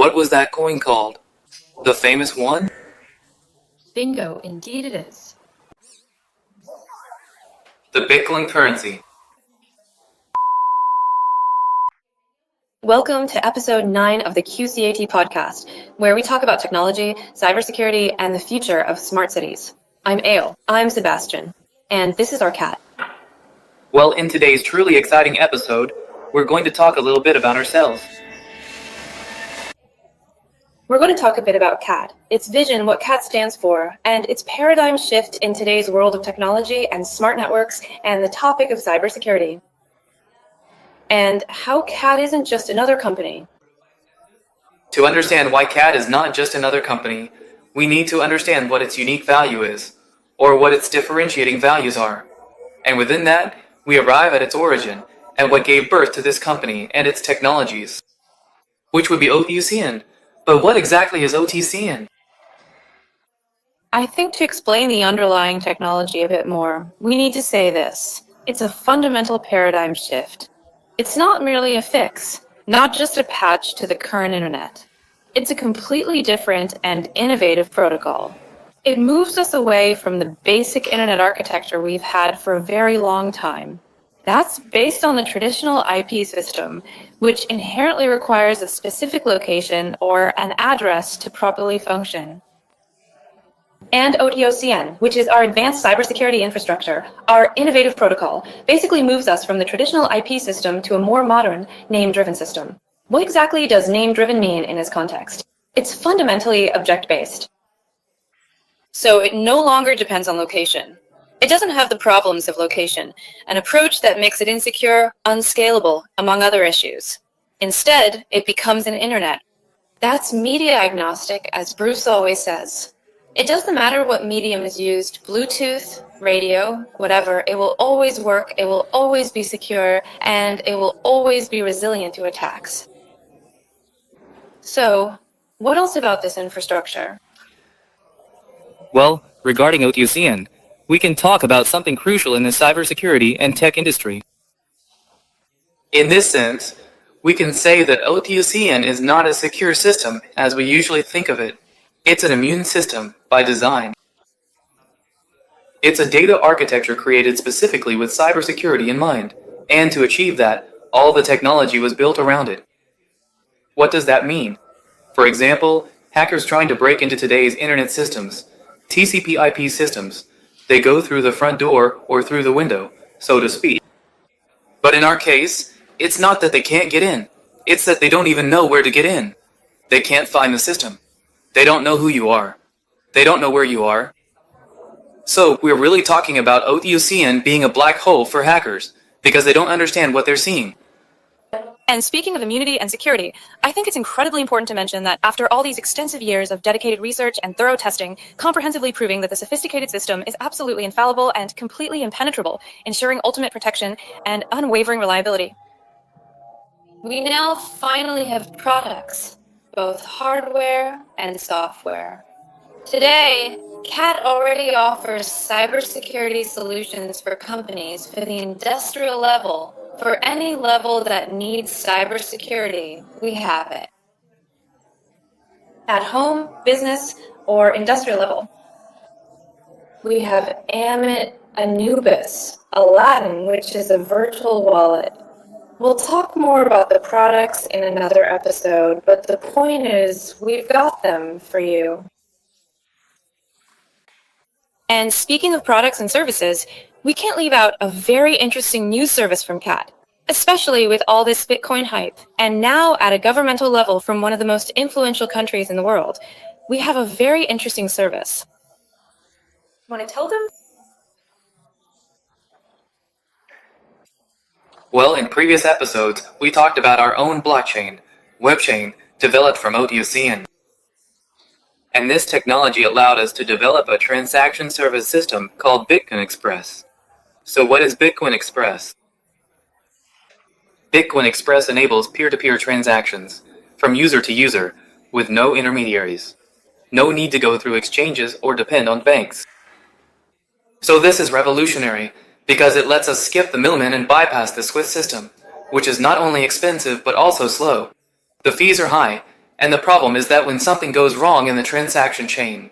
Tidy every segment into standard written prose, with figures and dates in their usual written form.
What was that coin called? The famous one? Bingo, indeed it is. The Bitcoin currency. Welcome to episode 9 of the QCAT podcast, where we talk about technology, cybersecurity, and the future of smart cities. I'm Ale. I'm Sebastian. And this is our cat. Well, in today's truly exciting episode, we're going to talk a little bit about ourselves. We're going to talk a bit about CAT, its vision, what CAT stands for, and its paradigm shift in today's world of technology and smart networks, and the topic of cybersecurity. And how CAT isn't just another company. To understand why CAT is not just another company, we need to understand what its unique value is, or what its differentiating values are. And within that, we arrive at its origin, and what gave birth to this company and its technologies, which would be OT-OCN. But what exactly is OT-OCN? I think to explain the underlying technology a bit more, we need to say this. It's a fundamental paradigm shift. It's not merely a fix, not just a patch to the current internet. It's a completely different and innovative protocol. It moves us away from the basic internet architecture we've had for a very long time. That's based on the traditional IP system, which inherently requires a specific location or an address to properly function. And OT-OCN, which is our advanced cybersecurity infrastructure, our innovative protocol, basically moves us from the traditional IP system to a more modern name-driven system. What exactly does name-driven mean in this context? It's fundamentally object-based. So it no longer depends on location. It doesn't have the problems of location, an approach that makes it insecure, unscalable, among other issues. Instead, it becomes an internet. That's media agnostic, as Bruce always says. It doesn't matter what medium is used, Bluetooth, radio, whatever, it will always work, it will always be secure, and it will always be resilient to attacks. So, what else about this infrastructure? Well, regarding OT-OCN, we can talk about something crucial in the cybersecurity and tech industry. In this sense, we can say that OT-OCN is not a secure system as we usually think of it. It's an immune system by design. It's a data architecture created specifically with cybersecurity in mind, and to achieve that, all the technology was built around it. What does that mean? For example, hackers trying to break into today's internet systems, TCP/IP systems, they go through the front door or through the window, so to speak. But in our case, it's not that they can't get in, it's that they don't even know where to get in. They can't find the system. They don't know who you are. They don't know where you are. So we're really talking about OT-OCN being a black hole for hackers, because they don't understand what they're seeing. And speaking of immunity and security, I think it's incredibly important to mention that after all these extensive years of dedicated research and thorough testing, comprehensively proving that the sophisticated system is absolutely infallible and completely impenetrable, ensuring ultimate protection and unwavering reliability, we now finally have products, both hardware and software. Today, CAT already offers cybersecurity solutions for companies for the industrial level. For any level that needs cybersecurity, we have it. At home, business, or industrial level. We have Ammit, Anubis, Aladin, which is a virtual wallet. We'll talk more about the products in another episode, but the point is, we've got them for you. And speaking of products and services, we can't leave out a very interesting news service from CAT, especially with all this Bitcoin hype. And now at a governmental level from one of the most influential countries in the world, we have a very interesting service. Want to tell them? Well, in previous episodes, we talked about our own blockchain, WebChain, developed from OT-OCN. And this technology allowed us to develop a transaction service system called BitcoinExpress. So what is BitcoinExpress? BitcoinExpress enables peer-to-peer transactions, from user to user, with no intermediaries. No need to go through exchanges or depend on banks. So this is revolutionary, because it lets us skip the middleman and bypass the SWIFT system, which is not only expensive but also slow. The fees are high, And the problem is that when something goes wrong in the transaction chain,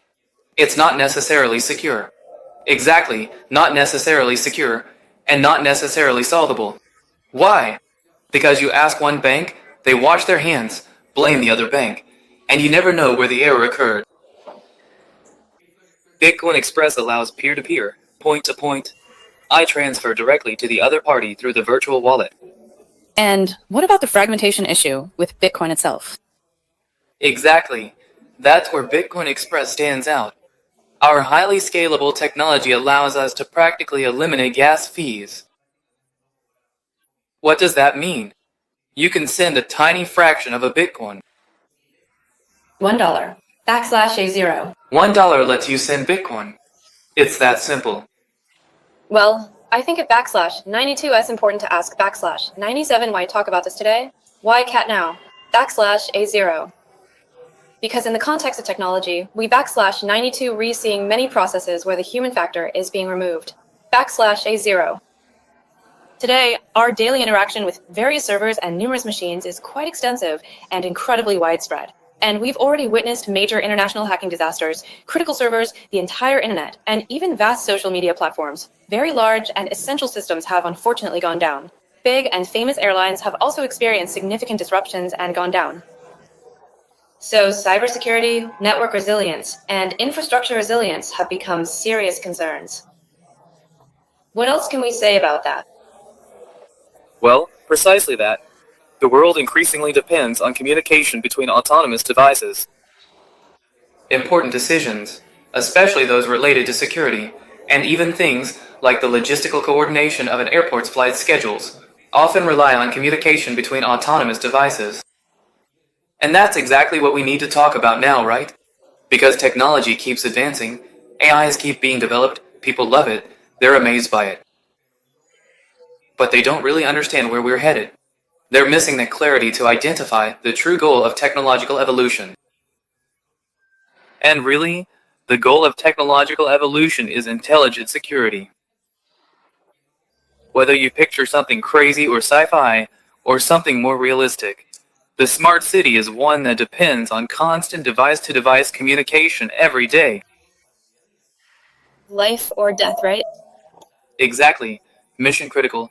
it's not necessarily secure. Exactly, not necessarily secure, and not necessarily solvable. Why? Because you ask one bank, they wash their hands, blame the other bank, and you never know where the error occurred. BitcoinExpress allows peer-to-peer, point-to-point, transfer directly to the other party through the virtual wallet. And what about the fragmentation issue with Bitcoin itself? Exactly. That's where BitcoinExpress stands out. Our highly scalable technology allows us to practically eliminate gas fees. What does that mean? You can send a tiny fraction of a Bitcoin. $1 \A0. $1 lets you send Bitcoin. It's that simple. Well, I think at \92 it's important to ask \97 why talk about this today. Why cat now? \A0. Because in the context of technology, we \92 re-seeing many processes where the human factor is being removed. \A0. Today, our daily interaction with various servers and numerous machines is quite extensive and incredibly widespread. And we've already witnessed major international hacking disasters, critical servers, the entire internet, and even vast social media platforms. Very large and essential systems have unfortunately gone down. Big and famous airlines have also experienced significant disruptions and gone down. So cybersecurity, network resilience, and infrastructure resilience have become serious concerns. What else can we say about that? Well, precisely that. The world increasingly depends on communication between autonomous devices. Important decisions, especially those related to security, and even things like the logistical coordination of an airport's flight schedules, often rely on communication between autonomous devices. And that's exactly what we need to talk about now, right? Because technology keeps advancing, AIs keep being developed, people love it, they're amazed by it. But they don't really understand where we're headed. They're missing the clarity to identify the true goal of technological evolution. And really, the goal of technological evolution is intelligent security. Whether you picture something crazy or sci-fi, or something more realistic, the smart city is one that depends on constant device-to-device communication every day. Life or death, right? Exactly. Mission critical.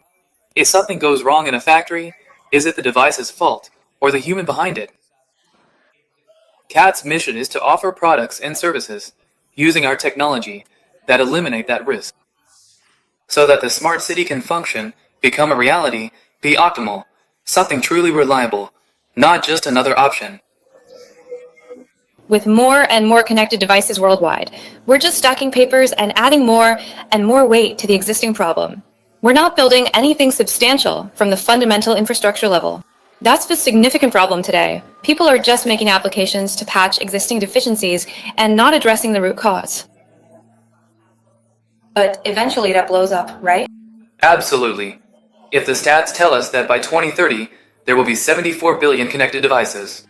If something goes wrong in a factory, is it the device's fault, or the human behind it? QCAT's mission is to offer products and services, using our technology, that eliminate that risk. So that the smart city can function, become a reality, be optimal, something truly reliable, not just another option. With more and more connected devices worldwide, we're just stacking papers and adding more and more weight to the existing problem. We're not building anything substantial from the fundamental infrastructure level. That's the significant problem today. People are just making applications to patch existing deficiencies and not addressing the root cause. But eventually that blows up, right? Absolutely. If the stats tell us that by 2030, there will be 74 billion connected devices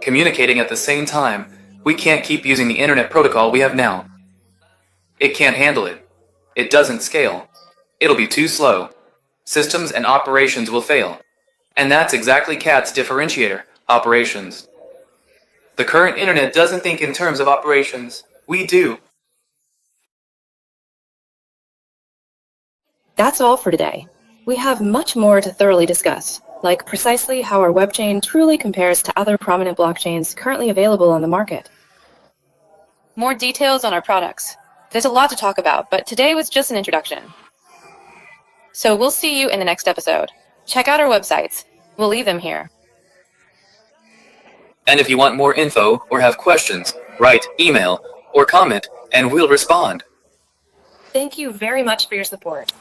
communicating at the same time, we can't keep using the internet protocol we have now. It can't handle it. It doesn't scale. It'll be too slow. Systems and operations will fail. And that's exactly QCAT's differentiator, operations. The current internet doesn't think in terms of operations. We do. That's all for today. We have much more to thoroughly discuss, like precisely how our web chain truly compares to other prominent blockchains currently available on the market. More details on our products. There's a lot to talk about, but today was just an introduction. So we'll see you in the next episode. Check out our websites. We'll leave them here. And if you want more info or have questions, write, email, or comment, and we'll respond. Thank you very much for your support.